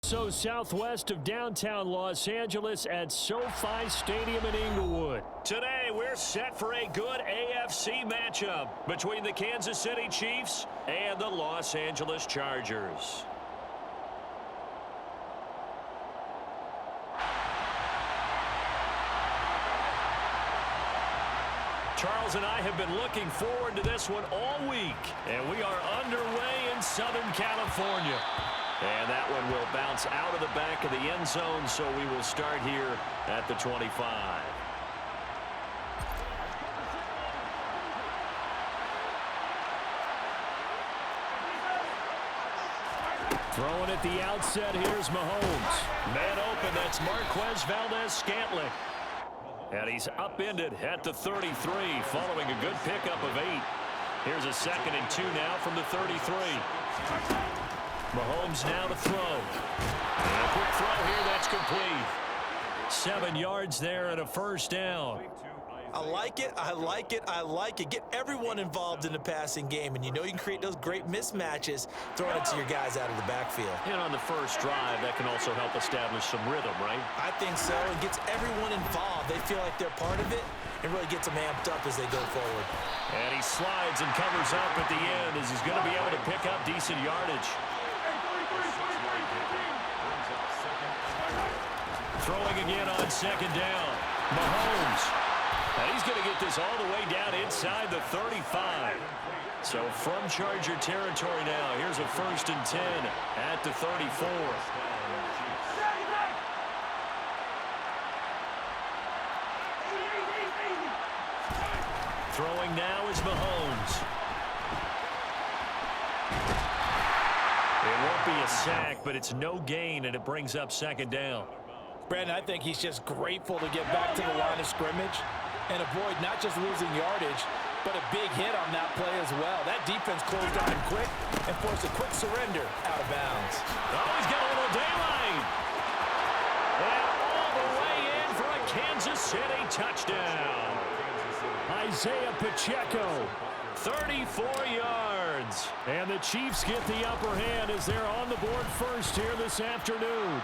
So southwest of downtown Los Angeles at SoFi Stadium in Inglewood. Today we're set for a good AFC matchup between the Kansas City Chiefs and the Los Angeles Chargers. Charles and I have been looking forward to this one all week, and we are underway in Southern California. And that one will bounce out of the back of the end zone, so we will start here at the 25. Throwing at the outset, here's Mahomes. Man open, that's Marquez Valdez-Scantling. And he's upended at the 33 following a good pickup of 8. Here's a 2nd and 2 now from the 33. Mahomes now to throw. And a quick throw here, that's complete. 7 yards there and a first down. I like it, I like it, I like it. Get everyone involved in the passing game, and you know you can create those great mismatches throwing it to your guys out of the backfield. And on the first drive, that can also help establish some rhythm, right? I think so. It gets everyone involved. They feel like they're part of it and really gets them amped up as they go forward. And he slides and covers up at the end as he's going to be able to pick up decent yardage. Throwing again on 2nd down. Mahomes. And he's going to get this all the way down inside the 35. So from Charger territory now, here's a 1st and 10 at the 34. Throwing now is Mahomes. It won't be a sack, but it's no gain, and it brings up 2nd down. Brandon, I think he's just grateful to get back to the line of scrimmage and avoid not just losing yardage, but a big hit on that play as well. That defense closed on him quick and forced a quick surrender out of bounds. Oh, he's got a little daylight. And all the way in for a Kansas City touchdown. Isaiah Pacheco, 34 yards. And the Chiefs get the upper hand as they're on the board first here this afternoon.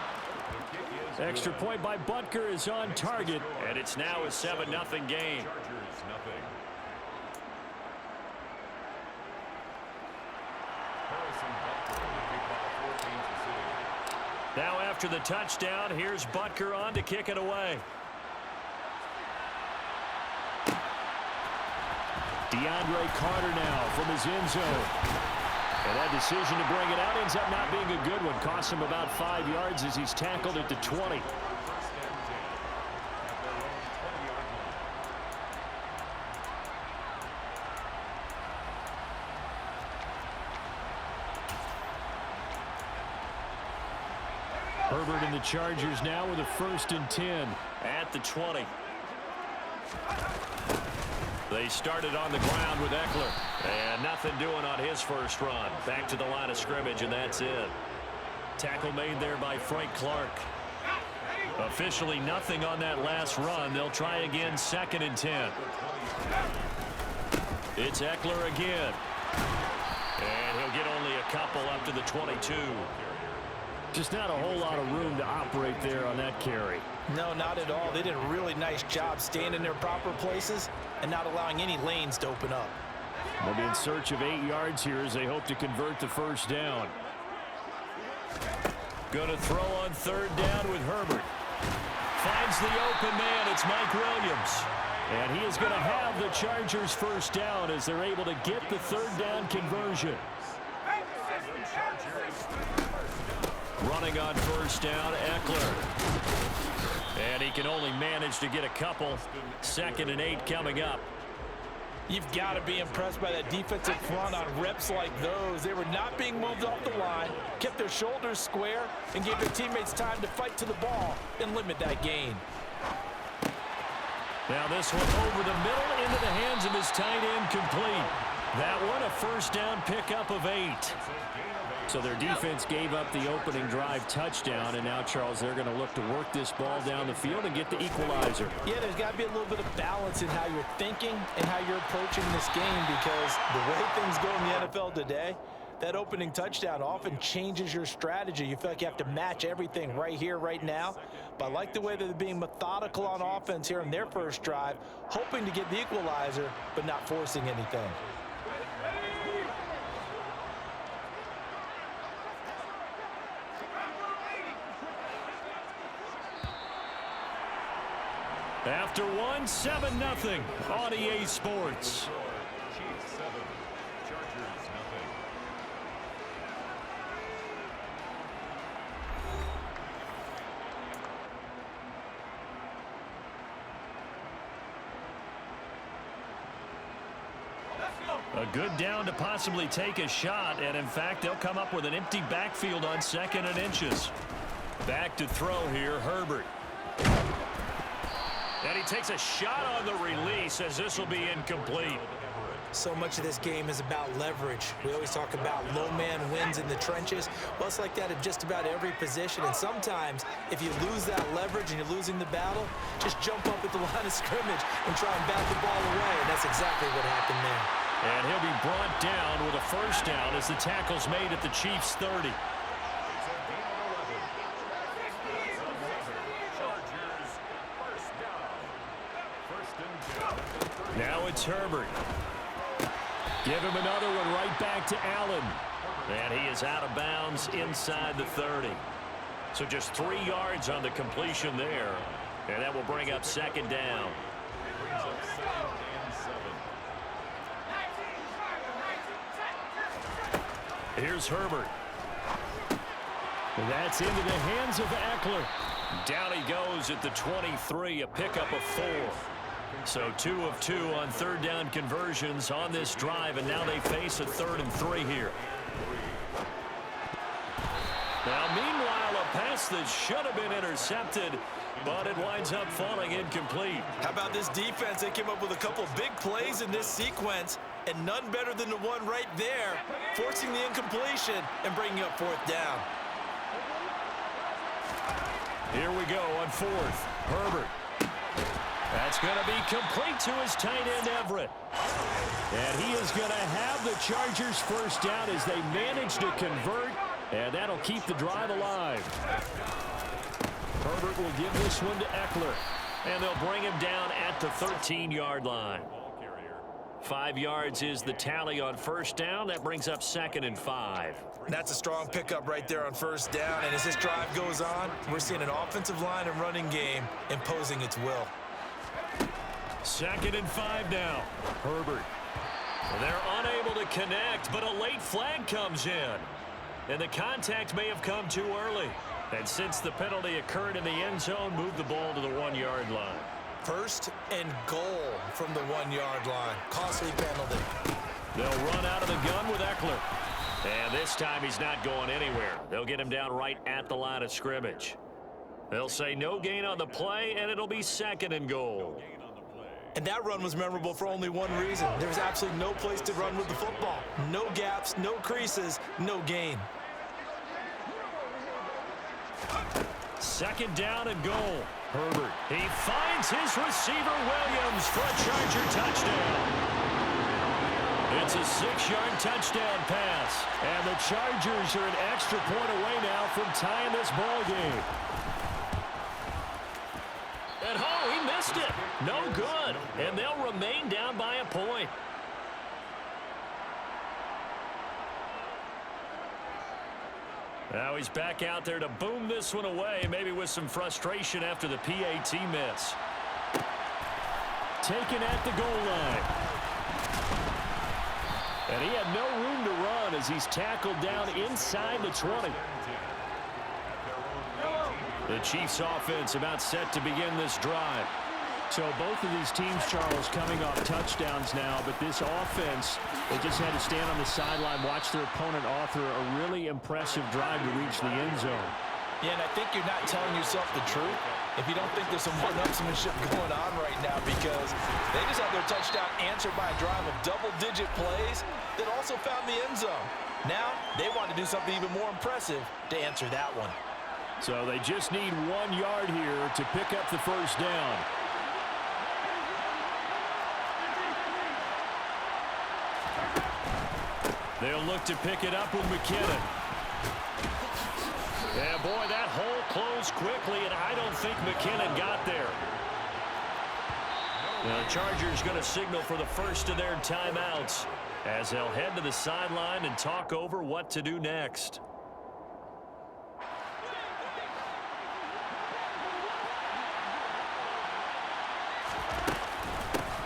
Extra point by Butker is on target, and it's now a 7-0 game. Now after the touchdown, here's Butker on to kick it away. DeAndre Carter now from his end zone. And that decision to bring it out ends up not being a good one. Costs him about 5 yards as he's tackled at the 20. Herbert and the Chargers now with a 1st and 10 at the 20. They started on the ground with Eckler. And nothing doing on his first run. Back to the line of scrimmage, and that's it. Tackle made there by Frank Clark. Officially nothing on that last run. They'll try again, 2nd and 10. It's Eckler again. And he'll get only a couple up to the 22. Just not a whole lot of room to operate there on that carry. No, not at all. They did a really nice job staying in their proper places and not allowing any lanes to open up. They'll be in search of 8 yards here as they hope to convert the first down. Going to throw on 3rd down with Herbert. Finds the open man. It's Mike Williams. And he is going to have the Chargers first down as they're able to get the 3rd down conversion. Running on first down, Eckler. And he can only manage to get a couple. 2nd and 8 coming up. You've got to be impressed by that defensive front on reps like those. They were not being moved off the line, kept their shoulders square, and gave their teammates time to fight to the ball and limit that gain. Now this one over the middle into the hands of his tight end, complete. That one a first down pickup of 8. So their defense gave up the opening drive touchdown, and now, Charles, they're going to look to work this ball down the field and get the equalizer. Yeah, there's got to be a little bit of balance in how you're thinking and how you're approaching this game, because the way things go in the NFL today, That opening touchdown often changes your strategy. You feel like you have to match everything right here, right now. But I like the way that they're being methodical on offense here in their first drive, hoping to get the equalizer, but not forcing anything. After one, 7-0 on EA Sports. A good down to possibly take a shot, and in fact, they'll come up with an empty backfield on 2nd and inches. Back to throw here, Herbert. And he takes a shot on the release as this will be incomplete. So much of this game is about leverage. We always talk about low man wins in the trenches. Well, it's like that at just about every position. And sometimes, if you lose that leverage and you're losing the battle, just jump up at the line of scrimmage and try and bat the ball away. And that's exactly what happened there. And he'll be brought down with a first down as the tackle's made at the Chiefs' 30. Now it's Herbert. Give him another one right back to Allen. And he is out of bounds inside the 30. So just 3 yards on the completion there. And that will bring up 2nd down. Here's Herbert. And that's into the hands of Eckler. Down he goes at the 23, a pickup of 4. So 2 of 2 on 3rd down conversions on this drive, and now they face a 3rd and 3 here. Now, meanwhile, a pass that should have been intercepted, but it winds up falling incomplete. How about this defense? They came up with a couple of big plays in this sequence, and none better than the one right there, forcing the incompletion and bringing up 4th down. Here we go on 4th. Herbert. That's going to be complete to his tight end, Everett. And he is going to have the Chargers first down as they manage to convert, and that'll keep the drive alive. Herbert will give this one to Eckler, and they'll bring him down at the 13-yard line. 5 yards is the tally on first down. That brings up 2nd and 5. That's a strong pickup right there on first down, and as this drive goes on, we're seeing an offensive line and running game imposing its will. 2nd and 5 now. Herbert. They're unable to connect, but a late flag comes in. And the contact may have come too early. And since the penalty occurred in the end zone, move the ball to the 1-yard line. 1st and goal from the 1-yard line. Costly penalty. They'll run out of the gun with Eckler. And this time he's not going anywhere. They'll get him down right at the line of scrimmage. They'll say no gain on the play, and it'll be 2nd and goal. And that run was memorable for only one reason. There was absolutely no place to run with the football. No gaps, no creases, no gain. 2nd down and goal. Herbert. He finds his receiver, Williams, for a Charger touchdown. It's a 6-yard touchdown pass. And the Chargers are an extra point away now from tying this ball game. And oh, he missed it. No good. And they'll remain down by a point. Now he's back out there to boom this one away, maybe with some frustration after the PAT miss. Taken at the goal line. And he had no room to run as he's tackled down inside the 20. The Chiefs offense about set to begin this drive. So both of these teams, Charles, coming off touchdowns now, but this offense, they just had to stand on the sideline, watch their opponent author a really impressive drive to reach the end zone. Yeah, and I think you're not telling yourself the truth if you don't think there's some one-upsmanship going on right now, because they just had their touchdown answered by a drive of double-digit plays that also found the end zone. Now they want to do something even more impressive to answer that one. So they just need 1 yard here to pick up the first down. They'll look to pick it up with McKinnon. Yeah, boy, that hole closed quickly, and I don't think McKinnon got there. Now, the Chargers going to signal for the first of their timeouts as they'll head to the sideline and talk over what to do next.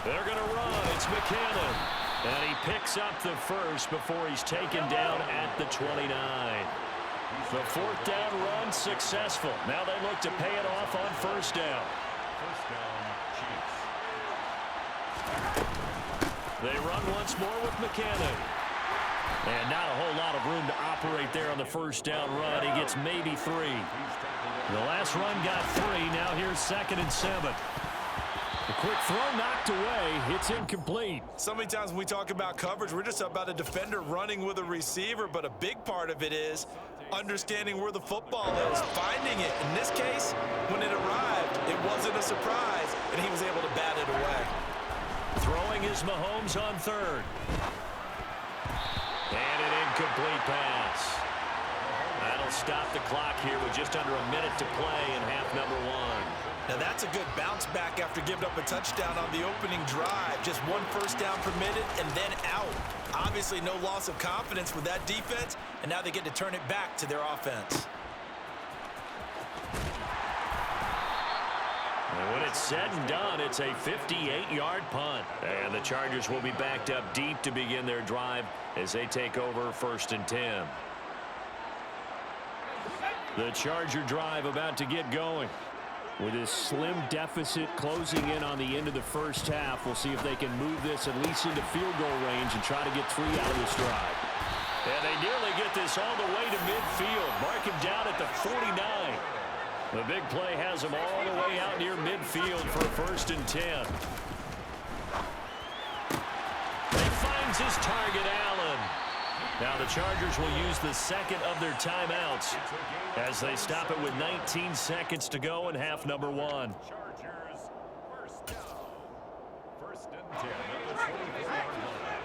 They're going to run. It's McKinnon. And he picks up the first before he's taken down at the 29. The fourth down run successful. Now they look to pay it off on first down. They run once more with McKinnon. And not a whole lot of room to operate there on the first down run. He gets maybe 3. The last run got 3. Now here's 2nd and 7. The quick throw knocked away. It's incomplete. So many times when we talk about coverage, we're just about a defender running with a receiver, but a big part of it is understanding where the football is, finding it. In this case, when it arrived, it wasn't a surprise, and he was able to bat it away. Throwing is Mahomes on 3rd. And an incomplete pass. That'll stop the clock here with just under a minute to play in half number 1. Now that's a good bounce back after giving up a touchdown on the opening drive. Just 1 first down permitted and then out. Obviously no loss of confidence with that defense, and now they get to turn it back to their offense. And when it's said and done, it's a 58-yard punt. And the Chargers will be backed up deep to begin their drive as they take over 1st and 10. The Charger drive about to get going. With this slim deficit closing in on the end of the first half, we'll see if they can move this at least into field goal range and try to get 3 out of this drive. And they nearly get this all the way to midfield. Mark him down at the 49. The big play has him all the way out near midfield for 1st and 10. He finds his target, Allen. Now the Chargers will use the 2nd of their timeouts as they stop it with 19 seconds to go in half number 1. Chargers, first down. 1st and 10 at the 24-yard line.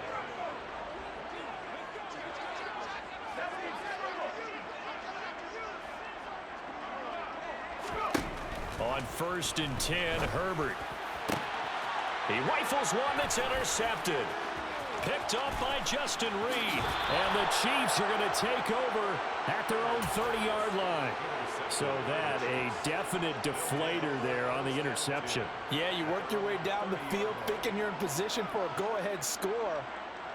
On 1st and 10, Herbert. He rifles one that's intercepted. Picked up by Justin Reed. And the Chiefs are going to take over at their own 30-yard line. So that a definite deflator there on the interception. Yeah, you work your way down the field thinking you're in position for a go-ahead score.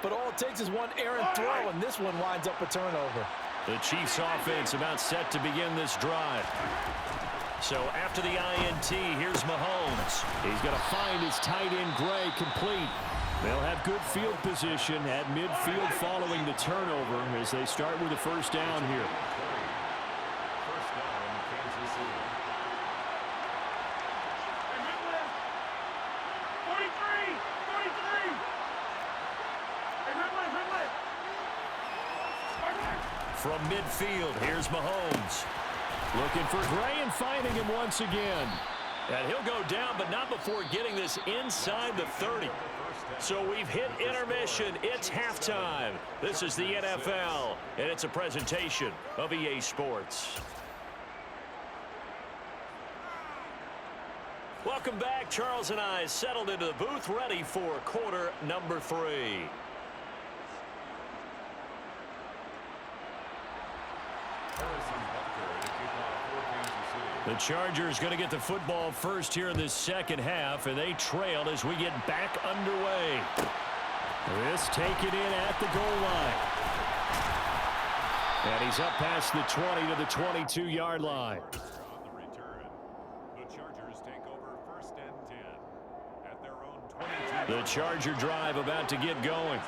But all it takes is one errant throw, and this one winds up a turnover. The Chiefs offense about set to begin this drive. So after the INT, here's Mahomes. He's going to find his tight end Gray complete. They'll have good field position at midfield following the turnover as they start with the first down here. First down, Kansas City. 43. From midfield, here's Mahomes. Looking for Gray and finding him once again. And he'll go down, but not before getting this inside the 30. So we've hit intermission. It's halftime. This is the NFL, and it's a presentation of EA Sports. Welcome back. Charles and I settled into the booth, ready for quarter number 3. The Chargers going to get the football first here in this second half, and they trailed as we get back underway. This taken in at the goal line. And he's up past the 20 to the 22-yard line. On the return, the Chargers take over 1st and 10 at their own 22. The Charger drive about to get going.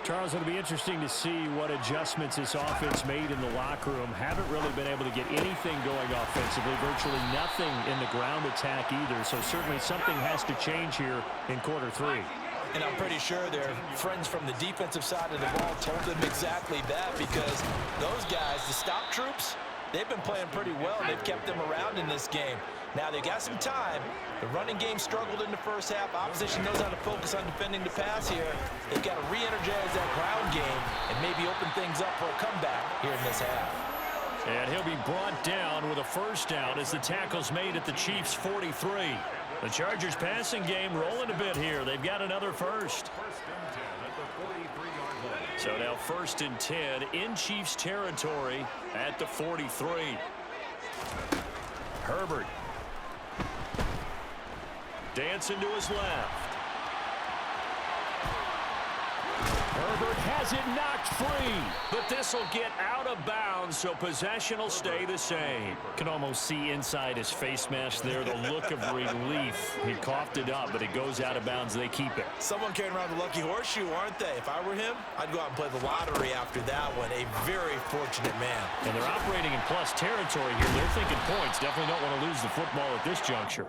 Charles, it'll be interesting to see what adjustments this offense made in the locker room. Haven't really been able to get anything going offensively, virtually nothing in the ground attack either. So certainly something has to change here in quarter 3. And I'm pretty sure their friends from the defensive side of the ball told them exactly that, because those guys, the stop troops, They've been playing pretty well. They've kept them around in this game. Now, they've got some time. The running game struggled in the first half. Opposition knows how to focus on defending the pass here. They've got to re-energize that ground game and maybe open things up for a comeback here in this half. And he'll be brought down with a first down as the tackle's made at the Chiefs' 43. The Chargers passing game rolling a bit here. They've got another first. So now 1st and 10 in Chiefs territory at the 43. Herbert. Dancing to his left. Herbert has it knocked free, but this will get out of bounds, so possession will stay the same. Can almost see inside his face mask there the look of relief. He coughed it up, but it goes out of bounds. They keep it. Someone carrying around the lucky horseshoe, aren't they? If I were him, I'd go out and play the lottery after that one. A very fortunate man. And they're operating in plus territory here. They're thinking points. Definitely don't want to lose the football at this juncture.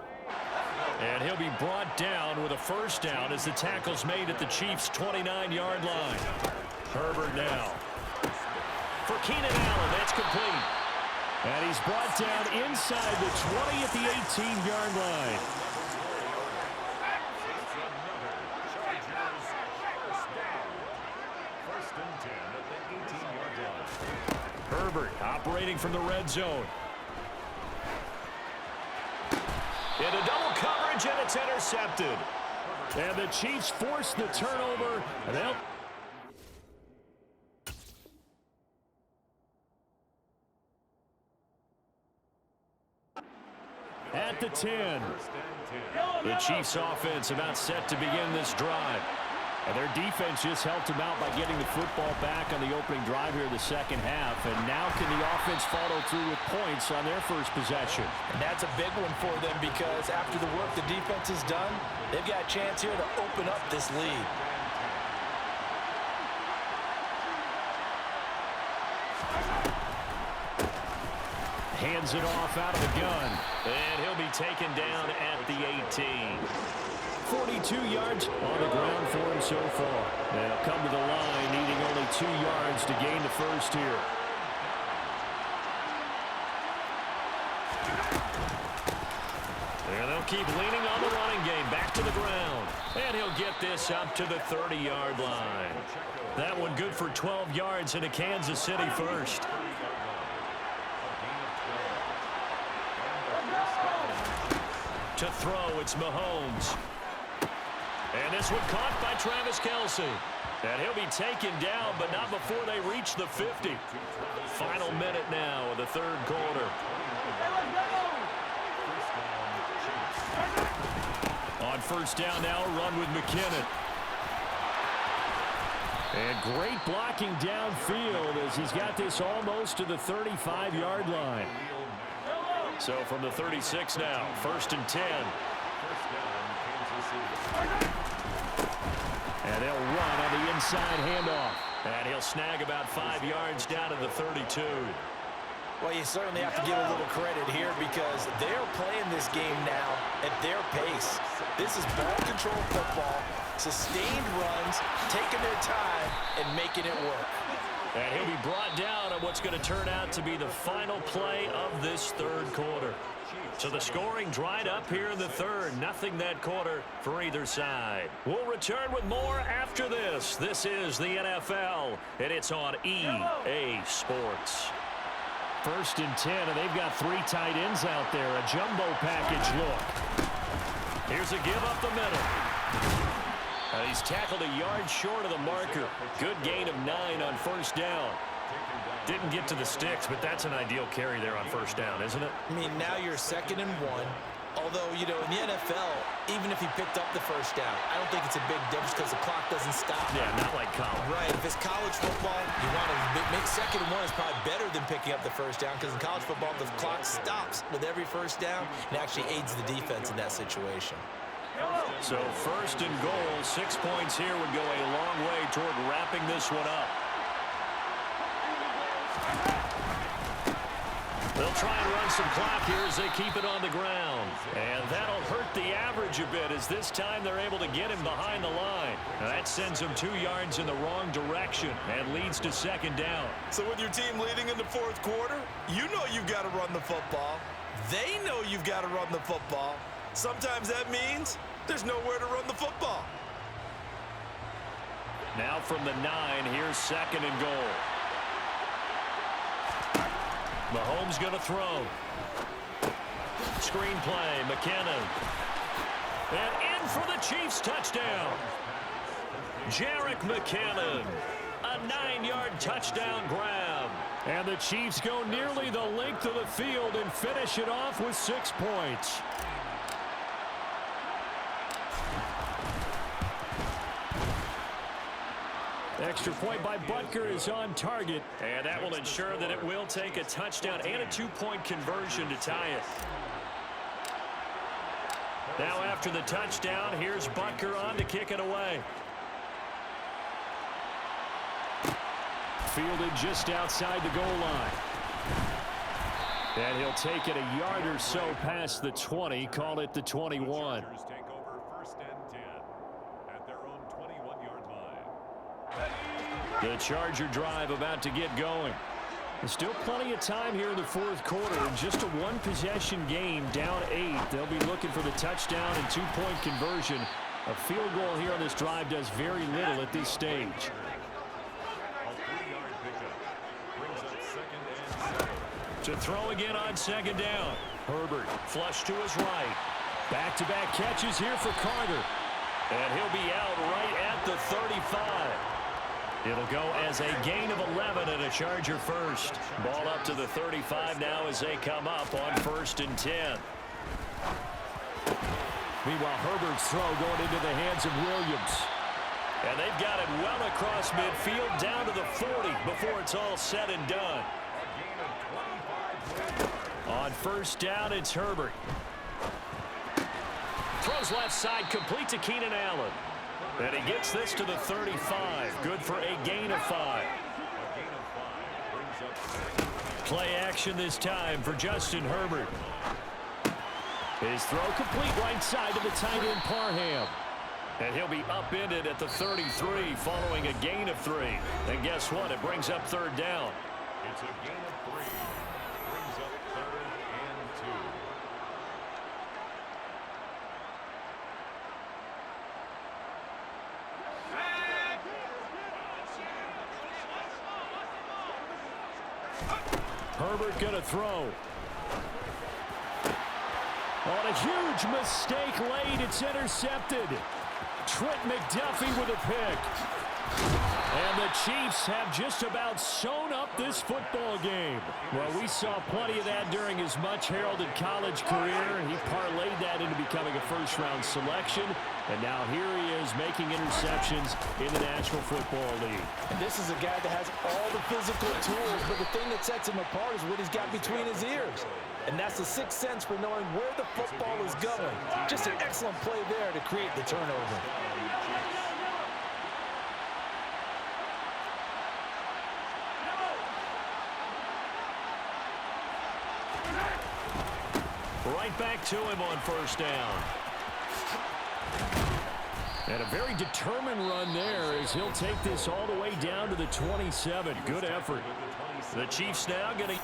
And he'll be brought down with a first down as the tackle's made at the Chiefs' 29-yard line. Herbert now. For Keenan Allen, that's complete. And he's brought down inside the 20 at the 18-yard line. Herbert operating from the red zone. Into double coverage, and it's intercepted. And the Chiefs force the turnover. And they'll... At the 10. The Chiefs offense about set to begin this drive. And their defense just helped them out by getting the football back on the opening drive here in the second half. And now can the offense follow through with points on their first possession? And that's a big one for them because after the work the defense has done, they've got a chance here to open up this lead. Hands it off out of the gun. And he'll be taken down at the 18. 42 yards on the ground for him so far. They'll come to the line, needing only 2 yards to gain the first here. And they'll keep leaning on the running game. Back to the ground. And he'll get this up to the 30-yard line. That one good for 12 yards into Kansas City first. To throw, it's Mahomes. And this one caught by Travis Kelce. And he'll be taken down, but not before they reach the 50. Final minute now of the third quarter. On first down now, a run with McKinnon. And great blocking downfield as he's got this almost to the 35-yard line. So from the 36 now, 1st and 10. And they'll run on the inside handoff. And he'll snag about 5 yards down to the 32. Well, you certainly have to give a little credit here because they're playing this game now at their pace. This is ball control football, sustained runs, taking their time, and making it work. And he'll be brought down on what's going to turn out to be the final play of this third quarter. So the scoring dried up here in the third. Nothing that quarter for either side. We'll return with more after this. This is the NFL, and it's on EA Sports. 1st and 10, and they've got 3 tight ends out there. A jumbo package look. Here's a give up the middle. He's tackled a yard short of the marker. Good gain of 9 on first down. Didn't get to the sticks, but that's an ideal carry there on first down, isn't it? I mean, now you're 2nd and 1. Although, you know, in the NFL, even if he picked up the first down, I don't think it's a big difference because the clock doesn't stop. Yeah, not like college. Right. If it's college football, you want to make 2nd and 1 is probably better than picking up the first down because in college football, the clock stops with every first down and actually aids the defense in that situation. So 1st and goal, 6 points here would go a long way toward wrapping this one up. They'll try and run some clock here as they keep it on the ground. And that'll hurt the average a bit as this time they're able to get him behind the line. Now that sends him 2 yards in the wrong direction and leads to second down. So with your team leading in the fourth quarter, you know you've got to run the football. They know you've got to run the football. Sometimes that means there's nowhere to run the football. Now from the 9, here's second and goal. Mahomes going to throw. Screen play, McKinnon. And in for the Chiefs touchdown. Jerick McKinnon. A 9-yard touchdown grab. And the Chiefs go nearly the length of the field and finish it off with 6 points. Extra point by Butker is on target. And that will ensure that it will take a touchdown and a 2-point conversion to tie it. Now after the touchdown, here's Butker on to kick it away. Fielded just outside the goal line. And he'll take it a yard or so past the 20, call it the 21. The Charger drive about to get going. There's still plenty of time here in the fourth quarter. In just a one-possession game, down 8. They'll be looking for the touchdown and 2-point conversion. A field goal here on this drive does very little at this stage. To throw again on second down. Herbert flush to his right. Back-to-back catches here for Carter. And he'll be out right at the 35. It'll go as a gain of 11 and a Charger first. Ball up to the 35 now as they come up on 1st and 10. Meanwhile, Herbert's throw going into the hands of Williams. And they've got it well across midfield down to the 40 before it's all said and done. On 1st down, it's Herbert. Throws left side, complete to Keenan Allen. And he gets this to the 35. Good for a gain of 5. Play action this time for Justin Herbert. His throw complete right side to the tight end Parham. And he'll be upended at the 33 following a gain of 3. And guess what? It brings up 3rd down. It's a gain of 3. Brings up 3rd and 2. Herbert going to throw. On a huge mistake late, it's intercepted. Trent McDuffie with a pick. And the Chiefs have just about sewn up this football game. Well, we saw plenty of that during his much-heralded college career. He parlayed that into becoming a first-round selection. And now here he is making interceptions in the National Football League. And this is a guy that has all the physical tools, but the thing that sets him apart is what he's got between his ears. And that's the sixth sense for knowing where the football is going. Just an excellent play there to create the turnover. Right back to him on 1st down. And a very determined run there as he'll take this all the way down to the 27. Good effort. The Chiefs now going to...